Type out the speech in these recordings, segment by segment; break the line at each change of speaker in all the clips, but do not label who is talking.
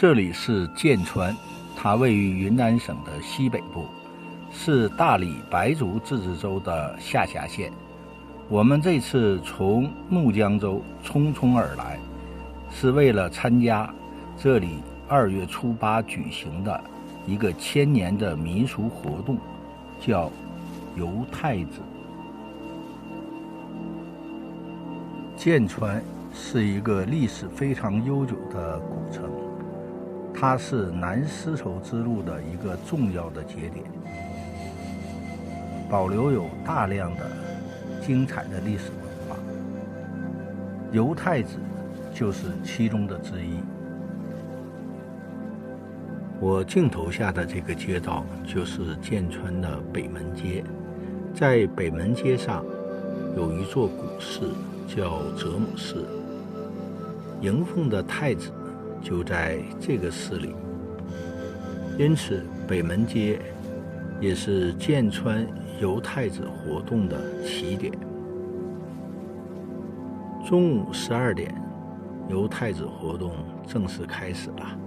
这里是剑川，它位于云南省的西北部，是大理白族自治州的下辖县。我们这次从怒江州匆匆而来，是为了参加这里2月初8举行的一个千年的民俗活动，叫游太子。剑川是一个历史非常悠久的古城，它是南丝绸之路的一个重要的节点，保留有大量的精彩的历史文化。游太子就是其中的之一。我镜头下的这个街道就是剑川的北门街，在北门街上有一座古寺叫哲母寺，迎奉的太子就在这个寺里，因此北门街也是剑川游太子活动的起点。中午12点，游太子活动正式开始了。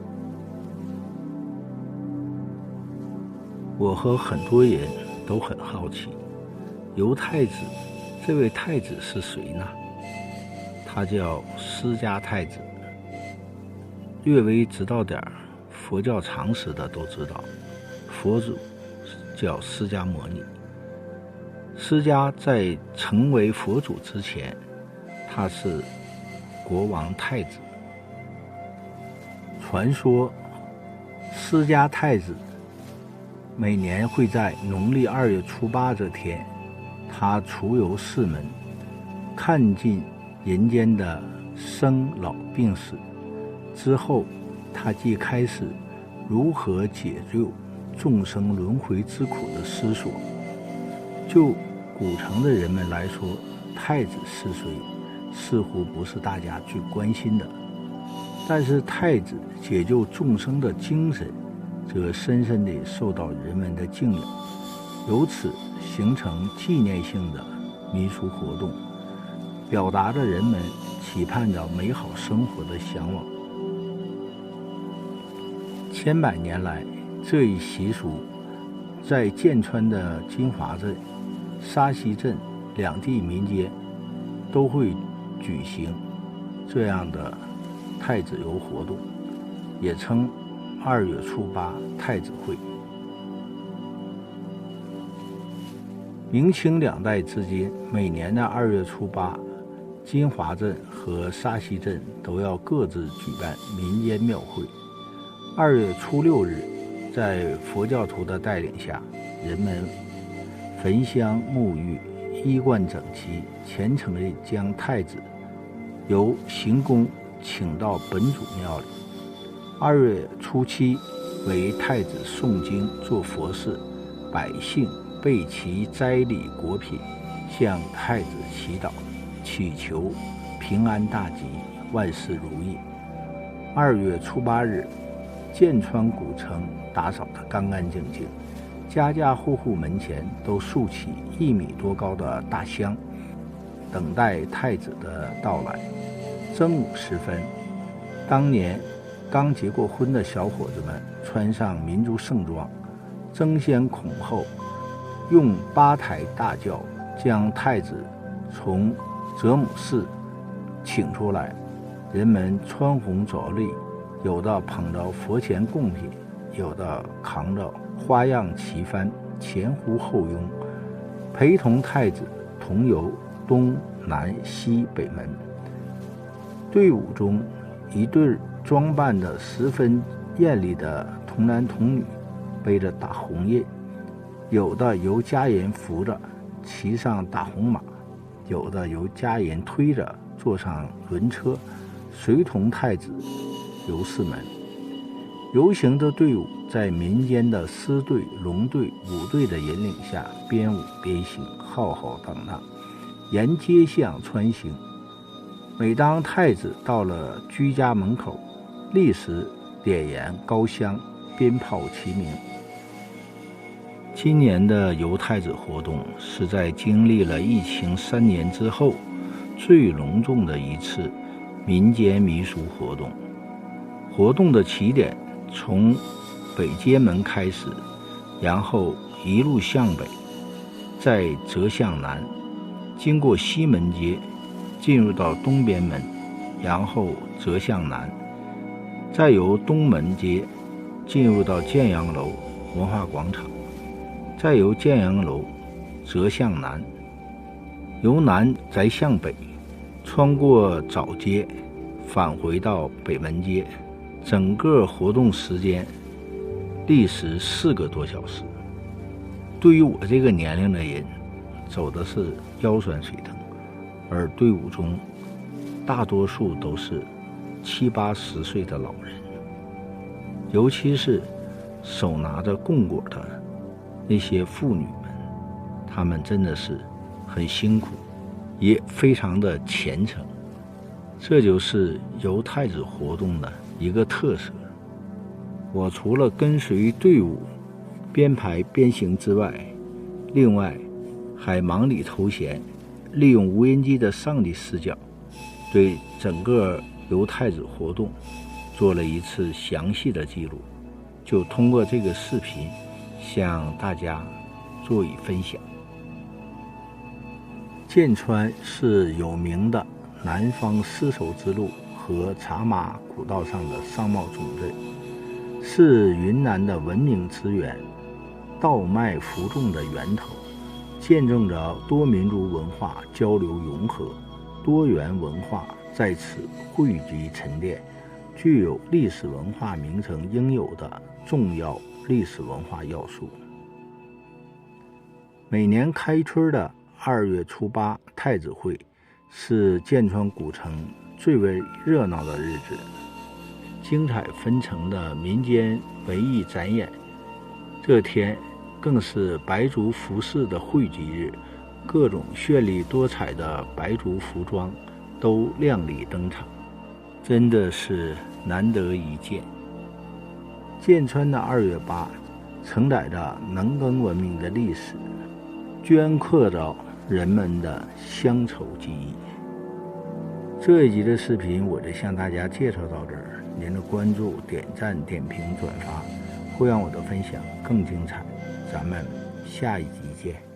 我和很多人都很好奇，游太子这位太子是谁呢？他叫释迦太子。略微知道点佛教常识的都知道，佛祖叫释迦牟尼。释迦在成为佛祖之前，他是国王太子。传说释迦太子每年会在农历2月初8这天，他出游四门，看尽人间的生老病死之后，他即开始如何解救众生轮回之苦的思索。就古城的人们来说，太子是谁似乎不是大家最关心的，但是太子解救众生的精神则深深地受到人们的敬仰，由此形成纪念性的民俗活动，表达着人们期盼着美好生活的向往。千百年来，这一习俗在剑川的金华镇、沙溪镇两地民间都会举行这样的太子游活动，也称2月初8太子会。明清两代之间，每年的2月初8，金华镇和沙溪镇都要各自举办民间庙会。2月初6日，在佛教徒的带领下，人们焚香沐浴，衣冠整齐，虔诚地将太子由行宫请到本主庙里。2月初7为太子诵经做佛事，百姓备齐斋礼果品，向太子祈祷，祈求平安大吉，万事如意。2月初8日，剑川古城打扫得干干净净，家家户户门前都竖起1米多高的大香，等待太子的到来。正午时分，当年刚结过婚的小伙子们穿上民族盛装，争先恐后用8抬大轿将太子从哲母寺请出来，人们穿红着绿，有的捧着佛前贡品，有的扛着花样旗幡，前呼后拥，陪同太子同游东南西北门。队伍中，一对装扮得十分艳丽的童男童女背着大红印，有的由家人扶着骑上大红马，有的由家人推着坐上轮车，随同太子游四门。游行的队伍在民间的狮队、龙队、舞队的引领下，边舞边行，浩浩荡荡，沿街巷穿行。每当太子到了居家门口，立时点燃高香，鞭炮齐鸣。今年的游太子活动是在经历了疫情3年之后最隆重的一次民间民俗活动。活动的起点从北街门开始，然后一路向北，再折向南，经过西门街，进入到东边门，然后折向南，再由东门街进入到建阳楼文化广场，再由建阳楼折向南，由南再向北，穿过早街，返回到北门街。整个活动时间历时4个多小时。对于我这个年龄的人，走的是腰酸水疼，而队伍中大多数都是70、80岁的老人，尤其是手拿着供果的那些妇女们，她们真的是很辛苦，也非常的虔诚。这就是犹太子活动的一个特色。我除了跟随队伍边排边行之外，另外还忙里偷闲，利用无人机的上帝视角，对整个犹太子活动做了一次详细的记录，就通过这个视频向大家做以分享。剑川是有名的南方丝绸之路和茶马古道上的商贸重镇，是云南的文明之源，稻麦服种的源头，见证着多民族文化交流融合，多元文化在此汇集沉淀，具有历史文化名城应有的重要历史文化要素。每年开春的2月初8太子会是剑川古城最为热闹的日子，精彩纷呈的民间文艺展演，这天更是白族服饰的汇集日，各种绚丽多彩的白族服装都亮丽登场，真的是难得一见。剑川的2月8承载着农耕文明的历史，镌刻着人们的乡愁记忆。这一集的视频我就向大家介绍到这儿，您的关注、点赞、点评、转发会让我的分享更精彩，咱们下一集见。